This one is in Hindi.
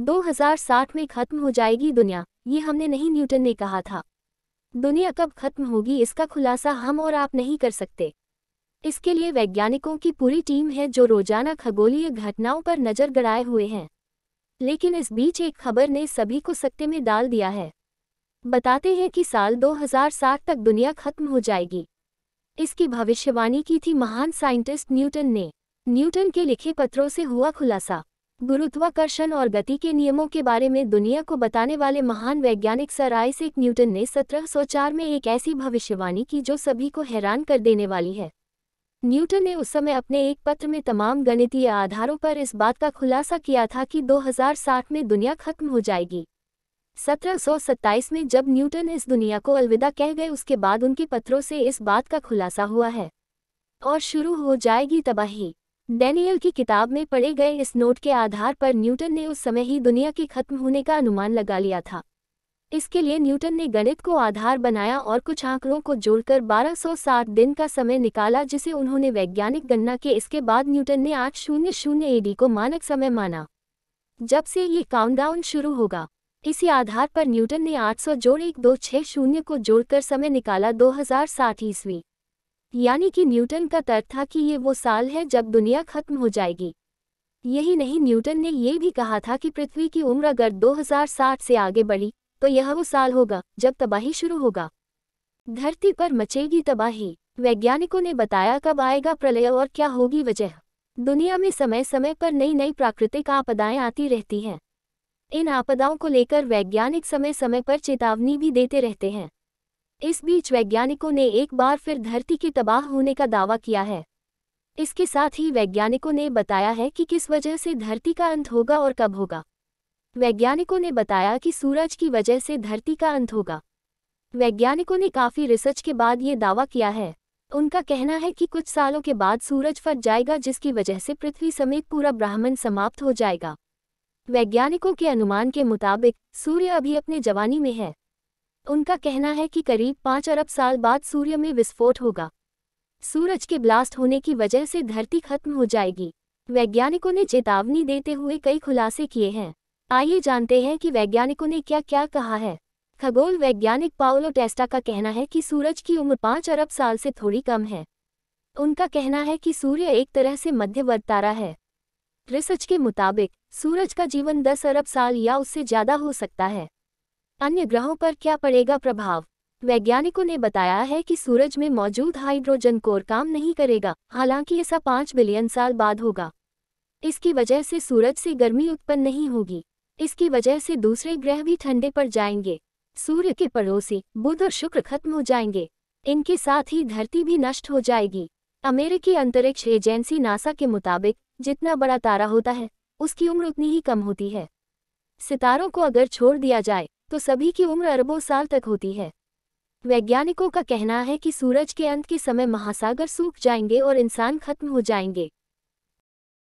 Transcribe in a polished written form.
2060 में खत्म हो जाएगी दुनिया, ये हमने नहीं न्यूटन ने कहा था। दुनिया कब खत्म होगी इसका खुलासा हम और आप नहीं कर सकते। इसके लिए वैज्ञानिकों की पूरी टीम है जो रोजाना खगोलीय घटनाओं पर नजर गड़ाए हुए हैं। लेकिन इस बीच एक खबर ने सभी को सकते में डाल दिया है। बताते हैं कि साल 2060 तक दुनिया खत्म हो जाएगी। इसकी भविष्यवाणी की थी महान साइंटिस्ट न्यूटन ने। न्यूटन के लिखे पत्रों से हुआ खुलासा। गुरुत्वाकर्षण और गति के नियमों के बारे में दुनिया को बताने वाले महान वैज्ञानिक सर आइजैक न्यूटन ने 1704 में एक ऐसी भविष्यवाणी की जो सभी को हैरान कर देने वाली है। न्यूटन ने उस समय अपने एक पत्र में तमाम गणितीय आधारों पर इस बात का खुलासा किया था कि 2060 में दुनिया खत्म हो जाएगी। 1727 में जब न्यूटन इस दुनिया को अलविदा कह गए उसके बाद उनके पत्रों से इस बात का खुलासा हुआ है और शुरू हो जाएगी तबाही। डैनियल की किताब में पढ़े गए इस नोट के आधार पर न्यूटन ने उस समय ही दुनिया के खत्म होने का अनुमान लगा लिया था। इसके लिए न्यूटन ने गणित को आधार बनाया और कुछ आंकड़ों को जोड़कर 1260 दिन का समय निकाला जिसे उन्होंने वैज्ञानिक गणना के इसके बाद न्यूटन ने 800 एडी को मानक समय माना जब से ये काउंटडाउन शुरू होगा। इसी आधार पर न्यूटन ने 800 जोड़ 1260 को जोड़कर समय निकाला 2060 ईस्वी। यानी कि न्यूटन का तर्क था कि ये वो साल है जब दुनिया खत्म हो जाएगी। यही नहीं, न्यूटन ने ये भी कहा था कि पृथ्वी की उम्र अगर 2060 से आगे बढ़ी तो यह वो साल होगा जब तबाही शुरू होगा। धरती पर मचेगी तबाही। वैज्ञानिकों ने बताया कब आएगा प्रलय और क्या होगी वजह। दुनिया में समय समय पर नई नई प्राकृतिक आपदाएं आती रहती हैं। इन आपदाओं को लेकर वैज्ञानिक समय समय पर चेतावनी भी देते रहते हैं। इस बीच वैज्ञानिकों ने एक बार फिर धरती के तबाह होने का दावा किया है। इसके साथ ही वैज्ञानिकों ने बताया है कि किस वजह से धरती का अंत होगा और कब होगा। वैज्ञानिकों ने बताया कि सूरज की वजह से धरती का अंत होगा। वैज्ञानिकों ने काफ़ी रिसर्च के बाद ये दावा किया है। उनका कहना है कि कुछ सालों के बाद सूरज फट जाएगा जिसकी वजह से पृथ्वी समेत पूरा ब्रह्मांड समाप्त हो जाएगा। वैज्ञानिकों के अनुमान के मुताबिक सूर्य अभी अपने जवानी में है। उनका कहना है कि करीब 5 अरब साल बाद सूर्य में विस्फोट होगा। सूरज के ब्लास्ट होने की वजह से धरती खत्म हो जाएगी। वैज्ञानिकों ने चेतावनी देते हुए कई खुलासे किए हैं। आइए जानते हैं कि वैज्ञानिकों ने क्या क्या कहा है। खगोल वैज्ञानिक पाओलो टेस्टा का कहना है कि सूरज की उम्र 5 अरब साल से थोड़ी कम है। उनका कहना है कि सूर्य एक तरह से मध्यवर्ती तारा है। रिसर्च के मुताबिक सूरज का जीवन 10 अरब साल या उससे ज़्यादा हो सकता है। अन्य ग्रहों पर क्या पड़ेगा प्रभाव। वैज्ञानिकों ने बताया है कि सूरज में मौजूद हाइड्रोजन कोर काम नहीं करेगा, हालांकि ऐसा 5 बिलियन साल बाद होगा। इसकी वजह से सूरज से गर्मी उत्पन्न नहीं होगी। इसकी वजह से दूसरे ग्रह भी ठंडे पड़ जाएंगे। सूर्य के पड़ोसी बुध और शुक्र खत्म हो जाएंगे। इनके साथ ही धरती भी नष्ट हो जाएगी। अमेरिकी अंतरिक्ष एजेंसी नासा के मुताबिक जितना बड़ा तारा होता है उसकी उम्र उतनी ही कम होती है। सितारों को अगर छोड़ दिया जाए तो सभी की उम्र अरबों साल तक होती है। वैज्ञानिकों का कहना है कि सूरज के अंत के समय महासागर सूख जाएंगे और इंसान खत्म हो जाएंगे।